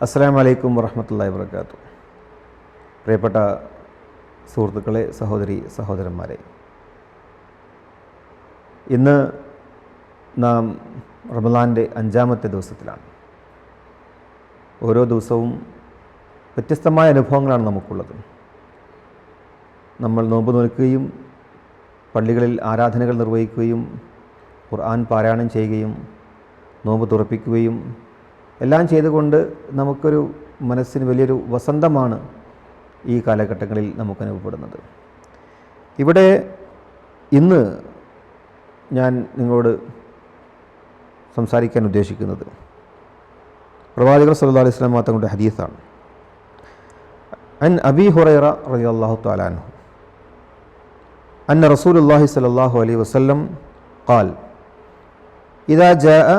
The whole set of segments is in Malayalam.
അസ്സലാമു അലൈക്കും വറഹ്മത്തുള്ളാഹി വബറകാതുഹു. പ്രിയപ്പെട്ട സുഹൃത്തുക്കളെ, സഹോദരന്മാരെ, ഇന്ന് നാം റമളാൻ്റെ 5-ാമത്തെ ദിവസത്തിലാണ്. ഓരോ ദിവസവും വ്യത്യസ്തമായ അനുഭവങ്ങളാണ് നമുക്കുള്ളത്. നമ്മൾ നോമ്പ് നോക്കുകയും പള്ളികളിൽ ആരാധനകൾ നിർവഹിക്കുകയും ഖുർആൻ പാരായണം ചെയ്യുകയും നോമ്പ് തുറപ്പിക്കുകയും എല്ലാം ചെയ്തുകൊണ്ട് നമുക്കൊരു മനസ്സിന് വലിയൊരു വസന്തമാണ് ഈ കാലഘട്ടങ്ങളിൽ നമുക്ക് അനുഭവപ്പെടുന്നത്. ഇവിടെ ഇന്ന് ഞാൻ നിങ്ങളോട് സംസാരിക്കാൻ ഉദ്ദേശിക്കുന്നത് പ്രവാചകർ സല്ലല്ലാഹു അലൈഹി വസല്ലം തങ്ങളുടെ ഹദീസാണ്. അൻ അബീ ഹുറൈറ റളിയല്ലാഹു തആല അൻഹു അന്ന റസൂലുള്ളാഹി സ്വല്ലല്ലാഹു അലൈഹി വസല്ലം ഖാൽ ഇദാ ജാഅ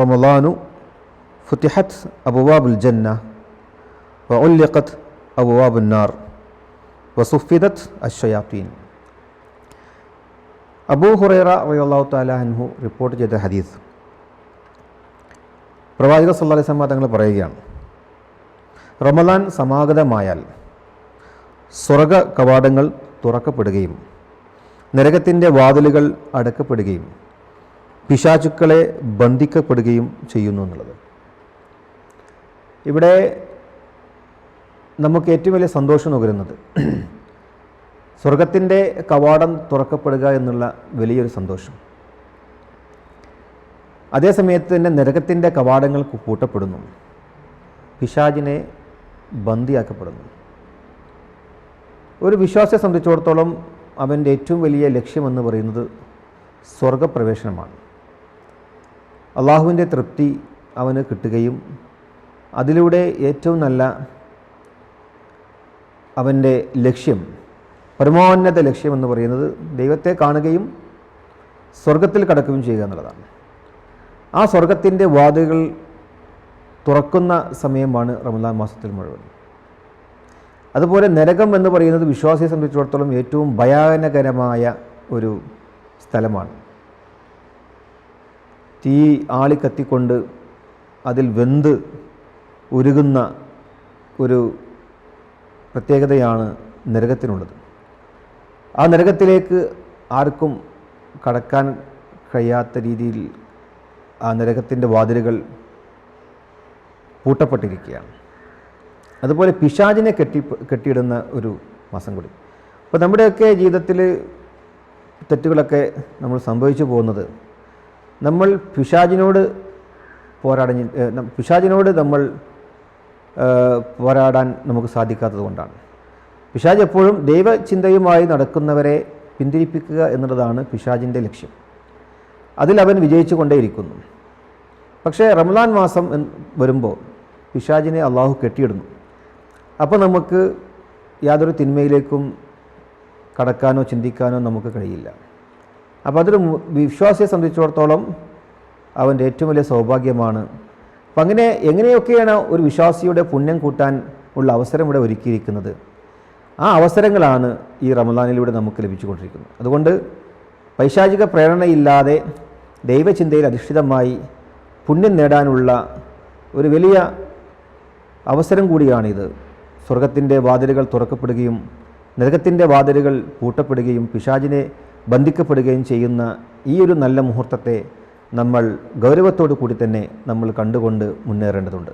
റമളാനു ഫുതിഹത് അബ്വാബുൽ ജന്ന വഉല്ലിഖത് അബ്വാബുൻ നാർ വസുഫിദത് അശ്ശയാത്തീൻ. അബൂ ഹുറൈറ റളിയല്ലാഹു തആല അൻഹു റിപ്പോർട്ട് ചെയ്ത ഹദീസ്. പ്രവാചകർ സല്ലല്ലാഹു അലൈഹി വസല്ലം തങ്ങൾ പറയുകയാണ്, റമളാൻ സമാഗതമായാൽ സ്വർഗ കവാടങ്ങൾ തുറക്കപ്പെടുകയും നരകത്തിൻ്റെ വാതിലുകൾ അടക്കപ്പെടുകയും പിശാചുക്കളെ ബന്ധിക്കപ്പെടുകയും ചെയ്യുന്നു എന്നുള്ളത്. ഇവിടെ നമുക്ക് ഏറ്റവും വലിയ സന്തോഷം നുകരുന്നത് സ്വർഗത്തിൻ്റെ കവാടം തുറക്കപ്പെടുക എന്നുള്ള വലിയൊരു സന്തോഷം. അതേസമയത്ത് തന്നെ നരകത്തിൻ്റെ കവാടങ്ങൾ പൂട്ടപ്പെടുന്നു, പിശാചിനെ ബന്ദിയാക്കപ്പെടുന്നു. ഒരു വിശ്വാസിയെ സംബന്ധിച്ചിടത്തോളം അവൻ്റെ ഏറ്റവും വലിയ ലക്ഷ്യമെന്ന് പറയുന്നത് സ്വർഗപ്രവേശനമാണ്. അള്ളാഹുവിൻ്റെ തൃപ്തി അവന് കിട്ടുകയും അതിലൂടെ ഏറ്റവും നല്ല അവൻ്റെ ലക്ഷ്യം, പരമോന്നത ലക്ഷ്യമെന്ന് പറയുന്നത് ദൈവത്തെ കാണുകയും സ്വർഗത്തിൽ കടക്കുകയും ചെയ്യുക എന്നുള്ളതാണ്. ആ സ്വർഗത്തിൻ്റെ വാതിലുകൾ തുറക്കുന്ന സമയമാണ് റമളാൻ മാസത്തിൽ മുഴുവൻ. അതുപോലെ നരകം എന്ന് പറയുന്നത് വിശ്വാസിയെ സംബന്ധിച്ചിടത്തോളം ഏറ്റവും ഭയാനകരമായ ഒരു സ്ഥലമാണ്. തീ ആളിക്കത്തിക്കൊണ്ട് അതിൽ വെന്ത് ഉരുകുന്ന ഒരു പ്രത്യേകതയാണ് നരകത്തിനുള്ളത്. ആ നരകത്തിലേക്ക് ആർക്കും കടക്കാൻ കഴിയാത്ത രീതിയിൽ ആ നരകത്തിൻ്റെ വാതിലുകൾ പൂട്ടപ്പെട്ടിരിക്കുകയാണ്. അതുപോലെ പിശാചിനെ കെട്ടിയിടുന്ന ഒരു മാസം കൂടി. അപ്പോൾ നമ്മുടെയൊക്കെ ജീവിതത്തിൽ തെറ്റുകളൊക്കെ നമ്മൾ സംഭവിച്ചു പോകുന്നത് നമ്മൾ പിശാചിനോട് നമ്മൾ പോരാടാൻ നമുക്ക് സാധിക്കാത്തത് കൊണ്ടാണ്. പിശാച് എപ്പോഴും ദൈവചിന്തയുമായി നടക്കുന്നവരെ പിന്തിരിപ്പിക്കുക എന്നുള്ളതാണ് പിശാചിൻ്റെ ലക്ഷ്യം. അതിൽ അവൻ വിജയിച്ചു കൊണ്ടേയിരിക്കുന്നു. പക്ഷേ റമളാൻ മാസം വരുമ്പോൾ പിശാചിനെ അള്ളാഹു കെട്ടിയിടുന്നു. അപ്പോൾ നമുക്ക് യാതൊരു തിന്മയിലേക്കും കടക്കാനോ ചിന്തിക്കാനോ നമുക്ക് കഴിയില്ല. അപ്പോൾ അതൊരു വിശ്വാസിയെ സംബന്ധിച്ചിടത്തോളം അവൻ്റെ ഏറ്റവും വലിയ സൗഭാഗ്യമാണ്. അപ്പം എങ്ങനെയൊക്കെയാണ് ഒരു വിശ്വാസിയുടെ പുണ്യം കൂട്ടാൻ ഉള്ള അവസരം ഇവിടെ ഒരുക്കിയിരിക്കുന്നത്. ആ അവസരങ്ങളാണ് ഈ റമളാനിലൂടെ നമുക്ക് ലഭിച്ചുകൊണ്ടിരിക്കുന്നത്. അതുകൊണ്ട് പൈശാചിക പ്രേരണയില്ലാതെ ദൈവചിന്തയിൽ അധിഷ്ഠിതമായി പുണ്യം നേടാനുള്ള ഒരു വലിയ അവസരം കൂടിയാണിത്. സ്വർഗത്തിൻ്റെ വാതിലുകൾ തുറക്കപ്പെടുകയും നരകത്തിൻ്റെ വാതിലുകൾ പൂട്ടപ്പെടുകയും പിശാചിനെ ബന്ധിക്കപ്പെടുകയും ചെയ്യുന്ന ഈ ഒരു നല്ല മുഹൂർത്തത്തെ നമ്മൾ ഗൗരവത്തോടു കൂടി തന്നെ നമ്മൾ കണ്ടുകൊണ്ട് മുന്നേറേണ്ടതുണ്ട്.